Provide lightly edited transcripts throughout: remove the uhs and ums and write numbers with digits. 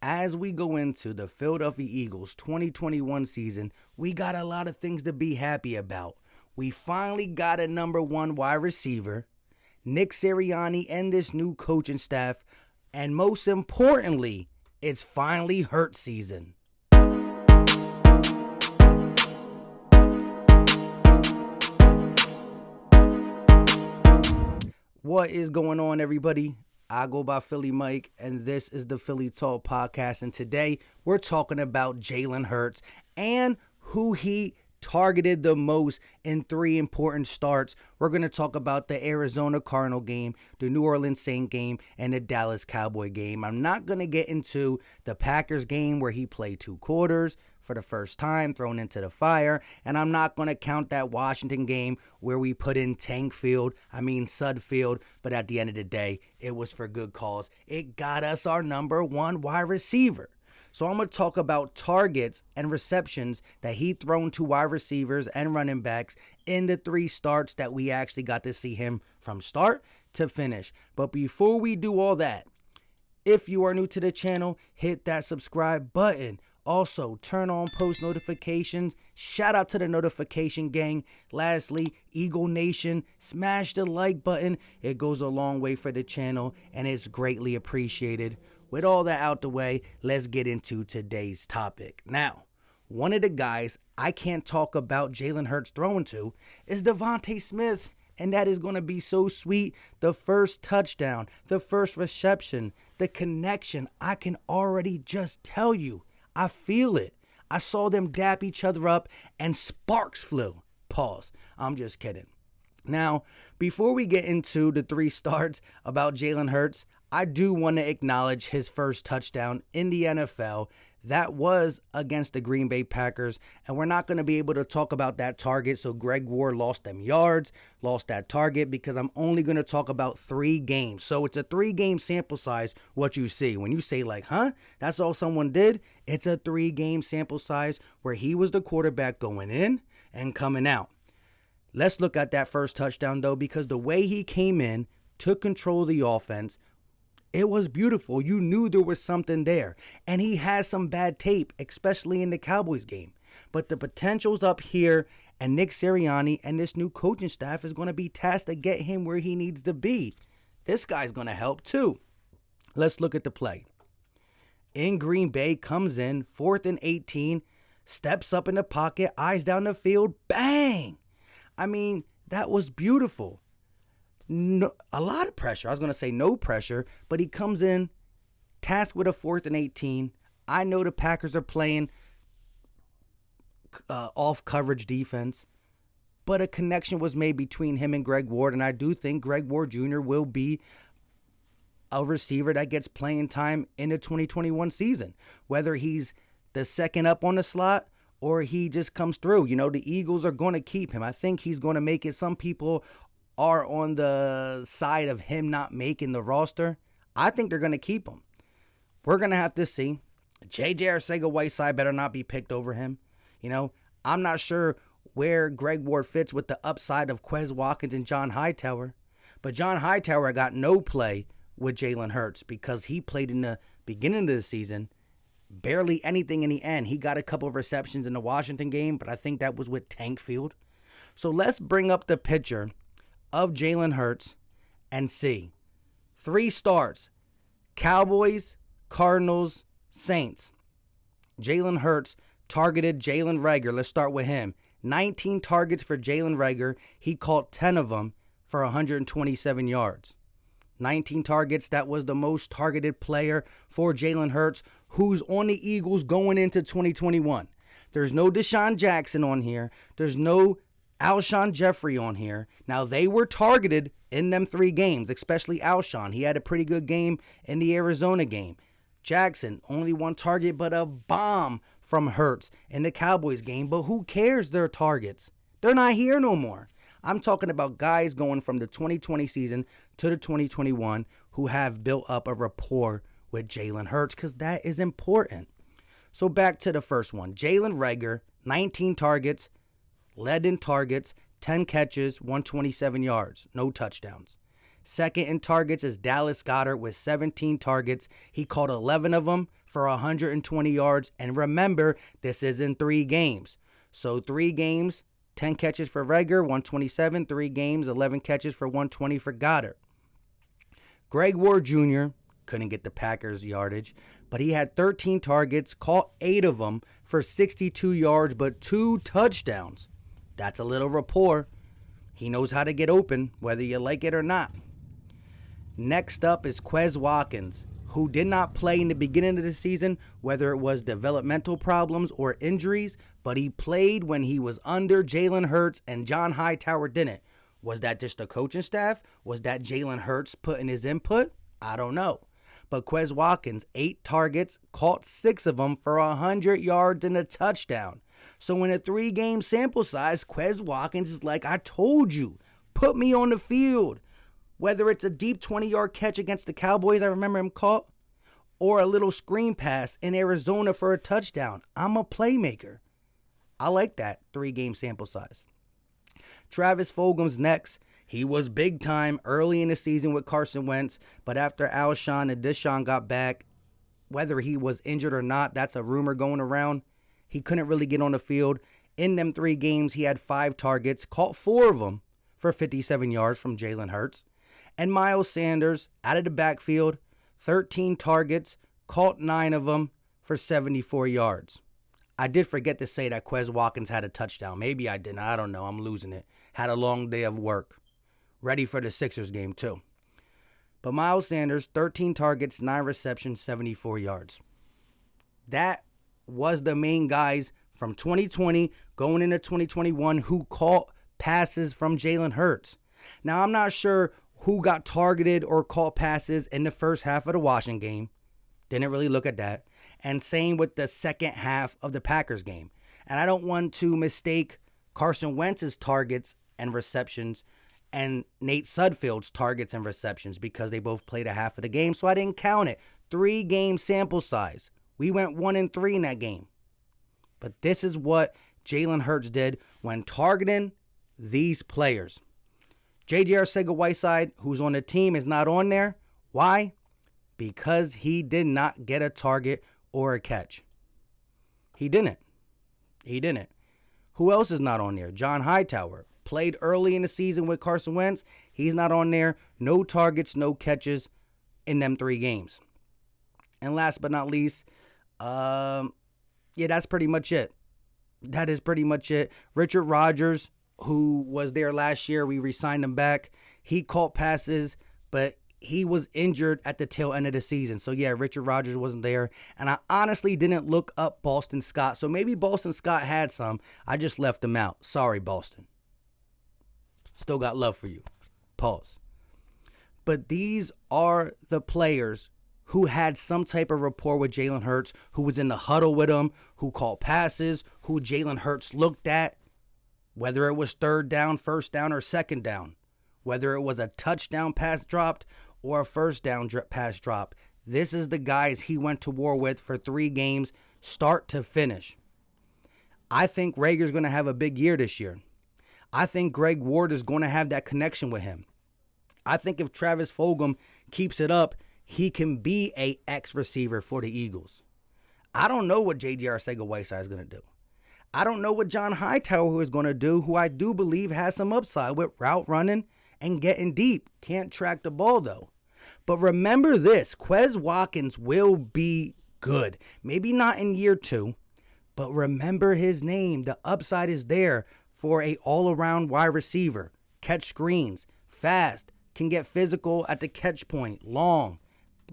As we go into the Philadelphia Eagles 2021 season, we got a lot of things to be happy about. We finally got a number one wide receiver, Nick Sirianni, and this new coaching staff. And most importantly, it's finally Hurts season. What is going on, everybody? I go by Philly Mike, and this is the Philly Talk Podcast. And today, we're talking about Jalen Hurts and who he targeted the most in three important starts. We're going to talk about the Arizona Cardinal game, the New Orleans Saint game, and the Dallas Cowboy game. I'm not going to get into the Packers game where he played 2 quarters for the first time, thrown into the fire, and I'm not going to count that Washington game where we put in Sudfield, but at the end of the day, it was for good cause. It got us our number one wide receiver. So I'm going to talk about targets and receptions that he thrown to wide receivers and running backs in the 3 starts that we actually got to see him from start to finish. But before we do all that, if you are new to the channel, hit that subscribe button. Also, turn on post notifications. Shout out to the notification gang. Lastly, Eagle Nation, smash the like button. It goes a long way for the channel, and it's greatly appreciated. With all that out the way, let's get into today's topic. Now, one of the guys I can't talk about Jalen Hurts throwing to is Devontae Smith. And that is going to be so sweet. The first touchdown, the first reception, the connection. I can already just tell you. I feel it. I saw them dap each other up and sparks flew. Pause. I'm just kidding. Now, before we get into the 3 starts about Jalen Hurts, I do want to acknowledge his first touchdown in the NFL. That was against the Green Bay Packers, and we're not going to be able to talk about that target, so Greg Ward lost them yards, lost that target, because I'm only going to talk about 3 games. So it's a 3-game sample size, what you see. When you say, like, that's all someone did? It's a 3-game sample size where he was the quarterback going in and coming out. Let's look at that first touchdown, though, because the way he came in, took control of the offense, it was beautiful. You knew there was something there. And he has some bad tape, especially in the Cowboys game. But the potential's up here, and Nick Sirianni and this new coaching staff is going to be tasked to get him where he needs to be. This guy's going to help too. Let's look at the play. In Green Bay, comes in, 4th and 18, steps up in the pocket, eyes down the field, bang! I mean, that was beautiful. No, a lot of pressure. I was going to say no pressure, but he comes in, tasked with a 4th and 18. I know the Packers are playing off coverage defense, but a connection was made between him and Greg Ward, and I do think Greg Ward Jr. will be a receiver that gets playing time in the 2021 season, whether he's the second up on the slot or he just comes through. You know, the Eagles are going to keep him. I think he's going to make it. Some people are on the side of him not making the roster. I think they're going to keep him. We're going to have to see. J.J. Arcega-Whiteside better not be picked over him. You know, I'm not sure where Greg Ward fits with the upside of Quez Watkins and John Hightower. But John Hightower got no play with Jalen Hurts because he played in the beginning of the season, barely anything in the end. He got a couple of receptions in the Washington game, but I think that was with Tank Field. So let's bring up the picture of Jalen Hurts and see. 3 starts. Cowboys, Cardinals, Saints. Jalen Hurts targeted Jalen Reagor. Let's start with him. 19 targets for Jalen Reagor. He caught 10 of them for 127 yards. 19 targets. That was the most targeted player for Jalen Hurts, who's on the Eagles going into 2021. There's no Deshaun Jackson on here. There's no Alshon Jeffrey on here. Now, they were targeted in them 3 games, especially Alshon. He had a pretty good game in the Arizona game. Jackson, only 1 target, but a bomb from Hurts in the Cowboys game. But who cares their targets? They're not here no more. I'm talking about guys going from the 2020 season to the 2021 who have built up a rapport with Jalen Hurts, because that is important. So back to the first one. Jalen Reagor, 19 targets, led in targets, 10 catches, 127 yards, no touchdowns. Second in targets is Dallas Goedert with 17 targets. He caught 11 of them for 120 yards. And remember, this is in 3 games. So 3 games, 10 catches for Reagor, 127. 3 games, 11 catches for 120 for Goddard. Greg Ward Jr. couldn't get the Packers yardage, but he had 13 targets, caught 8 of them for 62 yards, but 2 touchdowns. That's a little rapport. He knows how to get open, whether you like it or not. Next up is Quez Watkins, who did not play in the beginning of the season, whether it was developmental problems or injuries, but he played when he was under Jalen Hurts and John Hightower didn't. Was that just the coaching staff? Was that Jalen Hurts putting his input? I don't know. But Quez Watkins, 8 targets, caught 6 of them for 100 yards and a touchdown. So in a 3-game sample size, Quez Watkins is like, I told you, put me on the field. Whether it's a deep 20-yard catch against the Cowboys, I remember him caught, or a little screen pass in Arizona for a touchdown. I'm a playmaker. I like that 3-game sample size. Travis Fulgham's next. He was big time early in the season with Carson Wentz, but after Alshon and Deshaun got back, whether he was injured or not, that's a rumor going around. He couldn't really get on the field. In them 3 games, he had 5 targets, caught 4 of them for 57 yards from Jalen Hurts. And Miles Sanders, out of the backfield, 13 targets, caught 9 of them for 74 yards. I did forget to say that Quez Watkins had a touchdown. Maybe I didn't. I don't know. I'm losing it. Had a long day of work. Ready for the Sixers game, too. But Miles Sanders, 13 targets, 9 receptions, 74 yards. That was the main guys from 2020 going into 2021 who caught passes from Jalen Hurts. Now, I'm not sure who got targeted or caught passes in the first half of the Washington game. Didn't really look at that. And same with the second half of the Packers game. And I don't want to mistake Carson Wentz's targets and receptions and Nate Sudfeld's targets and receptions because they both played a half of the game, so I didn't count it. 3-game sample size. We went 1-3 in that game. But this is what Jalen Hurts did when targeting these players. J.J. Arcega-Whiteside, who's on the team, is not on there. Why? Because he did not get a target or a catch. He didn't. Who else is not on there? John Hightower. Played early in the season with Carson Wentz. He's not on there. No targets, no catches in them 3 games. And last but not least, that's pretty much it. That is pretty much it. Richard Rodgers, who was there last year, we re-signed him back. He caught passes, but he was injured at the tail end of the season. So, yeah, Richard Rodgers wasn't there. And I honestly didn't look up Boston Scott. So maybe Boston Scott had some. I just left him out. Sorry, Boston. Still got love for you. Pause. But these are the players who had some type of rapport with Jalen Hurts, who was in the huddle with him, who called passes, who Jalen Hurts looked at, whether it was 3rd down, 1st down, or 2nd down, whether it was a touchdown pass dropped or a 1st down pass drop. This is the guys he went to war with for 3 games, start to finish. I think Reagor's going to have a big year this year. I think Greg Ward is going to have that connection with him. I think if Travis Fulgham keeps it up, he can be a X receiver for the Eagles. I don't know what J.J. Arcega-Whiteside is going to do. I don't know what John Hightower is going to do, who I do believe has some upside with route running and getting deep. Can't track the ball, though. But remember this, Quez Watkins will be good. Maybe not in year 2, but remember his name. The upside is there for a all-around wide receiver. Catch screens, fast, can get physical at the catch point, long.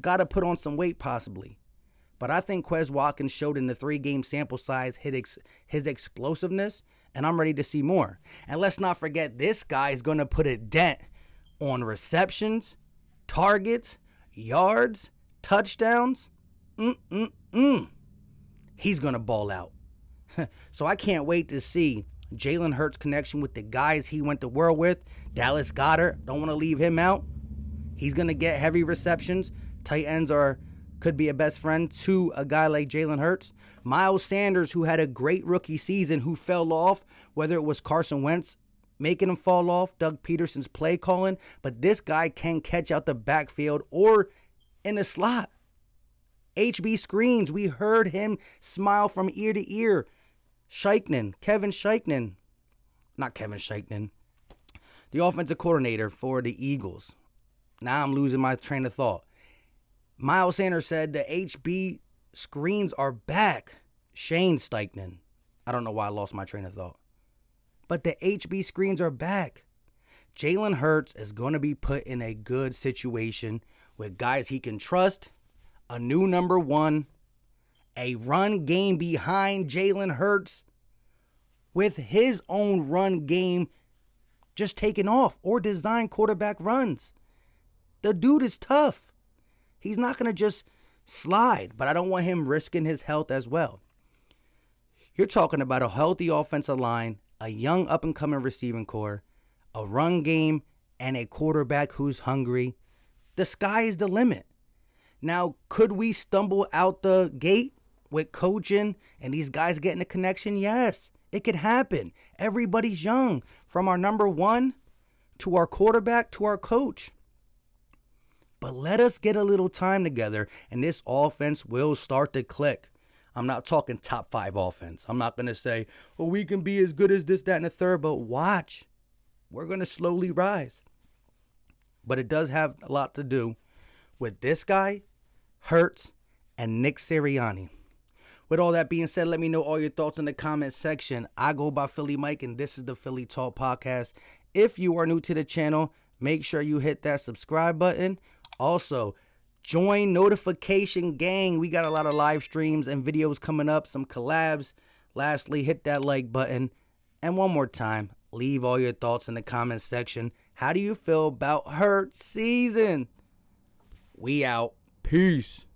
Got to put on some weight possibly. But I think Quez Watkins showed in the 3-game sample size his explosiveness, and I'm ready to see more. And let's not forget, this guy is going to put a dent on receptions, targets, yards, touchdowns. He's going to ball out. So I can't wait to see Jalen Hurts' connection with the guys he went to war with. Dallas Goedert, don't want to leave him out. He's going to get heavy receptions. Tight ends could be a best friend to a guy like Jalen Hurts. Miles Sanders, who had a great rookie season, who fell off, whether it was Carson Wentz making him fall off, Doug Peterson's play calling, but this guy can catch out the backfield or in the slot. HB screens. We heard him smile from ear to ear. Kevin Sheichman, not Kevin Sheichman, the offensive coordinator for the Eagles. Now I'm losing my train of thought. Miles Sanders said the HB screens are back. Shane Steichen. I don't know why I lost my train of thought. But the HB screens are back. Jalen Hurts is going to be put in a good situation with guys he can trust, a new number one, a run game behind Jalen Hurts with his own run game just taking off or design quarterback runs. The dude is tough. He's not going to just slide, but I don't want him risking his health as well. You're talking about a healthy offensive line, a young up-and-coming receiving core, a run game, and a quarterback who's hungry. The sky is the limit. Now, could we stumble out the gate with coaching and these guys getting a connection? Yes, it could happen. Everybody's young, from our number one to our quarterback to our coach. But let us get a little time together, and this offense will start to click. I'm not talking top 5 offense. I'm not going to say, well, we can be as good as this, that, and the third, but watch. We're going to slowly rise. But it does have a lot to do with this guy, Hurts, and Nick Sirianni. With all that being said, let me know all your thoughts in the comment section. I go by Philly Mike, and this is the Philly Talk Podcast. If you are new to the channel, make sure you hit that subscribe button. Also, join Notification Gang. We got a lot of live streams and videos coming up, some collabs. Lastly, hit that like button. And one more time, leave all your thoughts in the comment section. How do you feel about Hurts season? We out. Peace.